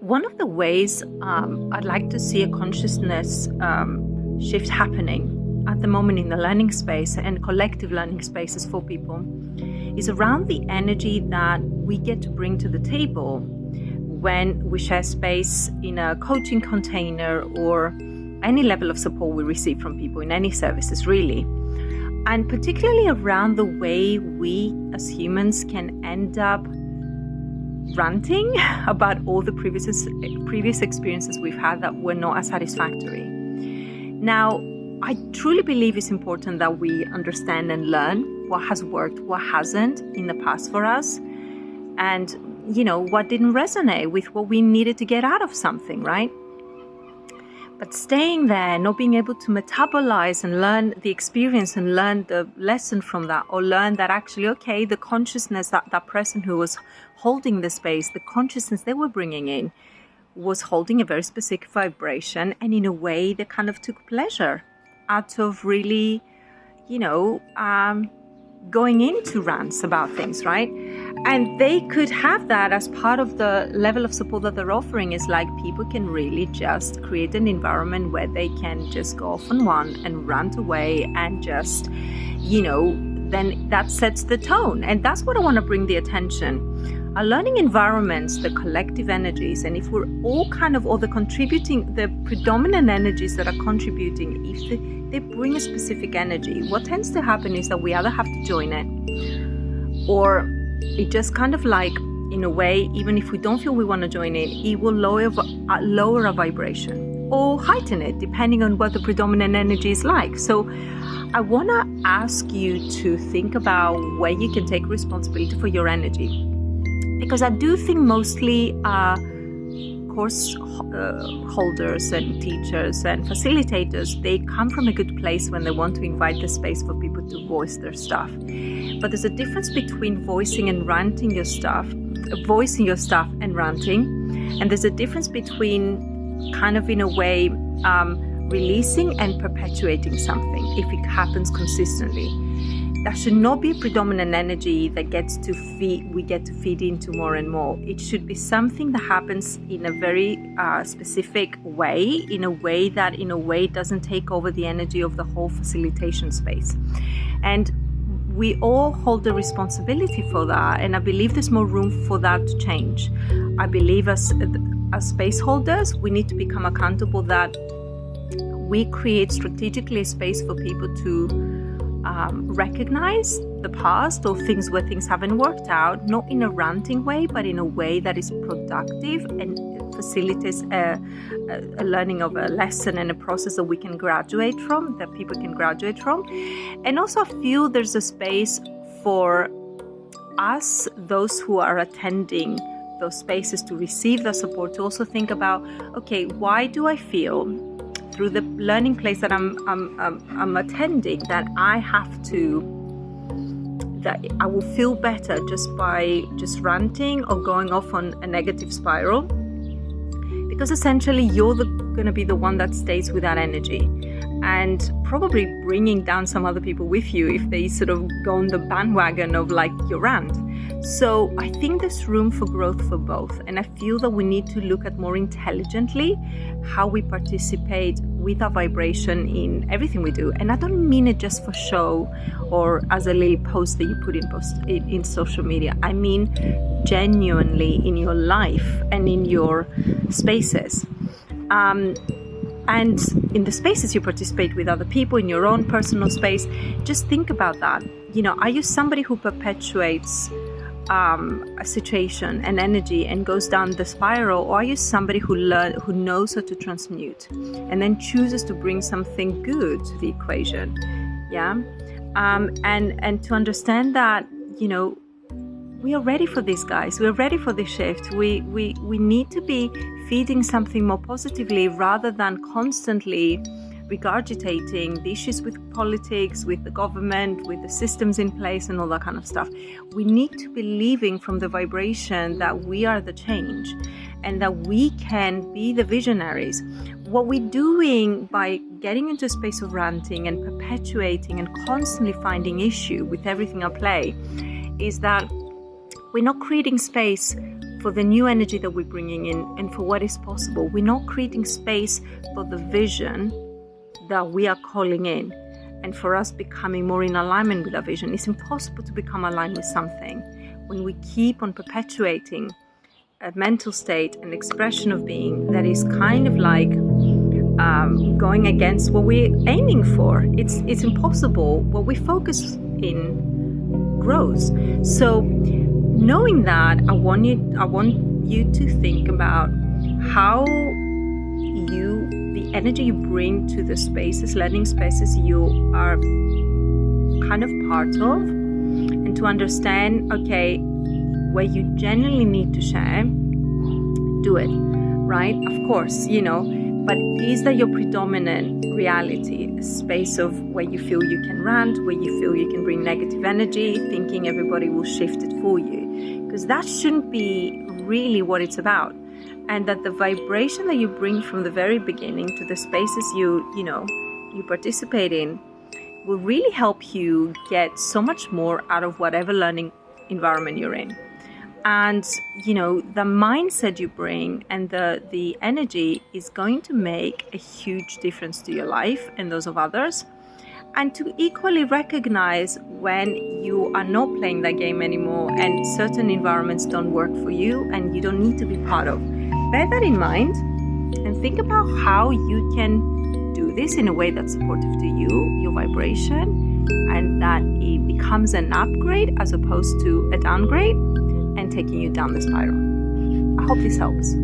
One of the ways I'd like to see a consciousness shift happening at the moment in the learning space and collective learning spaces for people is around the energy that we get to bring to the table when we share space in a coaching container or any level of support we receive from people in any services, really. And particularly around the way we as humans can end up ranting about all the previous experiences we've had that were not as satisfactory. Now, I truly believe it's important that we understand and learn what has worked, what hasn't in the past for us, and, what didn't resonate with what we needed to get out of something, right? But staying there, not being able to metabolize and learn the experience and learn the lesson from that, or learn that actually, okay, the consciousness that person who was holding the space, the consciousness they were bringing in was holding a very specific vibration, and in a way they kind of took pleasure out of really, going into rants about things, right? And they could have that as part of the level of support that they're offering, is like people can really just create an environment where they can just go off on one and rant away and just, then that sets the tone. And that's what I want to bring the attention. Our learning environments, the collective energies, and if we're all the predominant energies that are contributing, if they bring a specific energy, what tends to happen is that we either have to join it, or it just kind of like, in a way, even if we don't feel we want to join in, it will lower our vibration or heighten it, depending on what the predominant energy is like. So I want to ask you to think about where you can take responsibility for your energy. Because I do think mostly course holders and teachers and facilitators, they come from a good place when they want to invite the space for people to voice their stuff. But there's a difference between voicing and ranting your stuff, voicing your stuff and ranting. And there's a difference between kind of, in a way, releasing and perpetuating something if it happens consistently. That should not be a predominant energy that we get to feed into more and more. It should be something that happens in a very specific way, in a way that doesn't take over the energy of the whole facilitation space. And we all hold the responsibility for that, and I believe there's more room for that to change. I believe as space holders, we need to become accountable that we create strategically a space for people to recognize the past or things where things haven't worked out, not in a ranting way, but in a way that is productive and facilitates a learning of a lesson and a process that we can graduate from, that people can graduate from. And also I feel there's a space for us, those who are attending those spaces, to receive the support, to also think about, okay, why do I feel through the learning place that I'm attending that I will feel better just by ranting or going off on a negative spiral, because essentially you're going to be the one that stays with that energy and probably bringing down some other people with you if they sort of go on the bandwagon of like your rant. So I think there's room for growth for both, and I feel that we need to look at more intelligently how we participate with our vibration in everything we do. And I don't mean it just for show or as a little post that you put in social media. I mean genuinely in your life and in your spaces. And in the spaces you participate with other people, in your own personal space, just think about that. Are you somebody who perpetuates a situation and energy and goes down the spiral, or are you somebody who knows how to transmute and then chooses to bring something good to the equation? And to understand that we are ready for this, guys. We're ready for this shift. We need to be feeding something more positively rather than constantly regurgitating the issues with politics, with the government, with the systems in place and all that kind of stuff. We need to be living from the vibration that we are the change and that we can be the visionaries. What we're doing by getting into a space of ranting and perpetuating and constantly finding issue with everything at play is that we're not creating space for the new energy that we're bringing in, and for what is possible. We're not creating space for the vision that we are calling in, and for us becoming more in alignment with our vision. It's impossible to become aligned with something when we keep on perpetuating a mental state and expression of being that is kind of like going against what we're aiming for. It's impossible. What we focus in grows. So knowing that, I want you to think about how the energy you bring to the spaces, learning spaces you are kind of part of, and to understand, okay, where you genuinely need to share, do it, right? Of course, but is that your predominant reality, a space of where you feel you can rant, where you feel you can bring negative energy, thinking everybody will shift it for you? Because that shouldn't be really what it's about. And that the vibration that you bring from the very beginning to the spaces you participate in will really help you get so much more out of whatever learning environment you're in. And the mindset you bring and the energy is going to make a huge difference to your life and those of others. And to equally recognize when you are not playing that game anymore and certain environments don't work for you and you don't need to be part of. Bear that in mind and think about how you can do this in a way that's supportive to you, your vibration, and that it becomes an upgrade as opposed to a downgrade and taking you down the spiral. I hope this helps.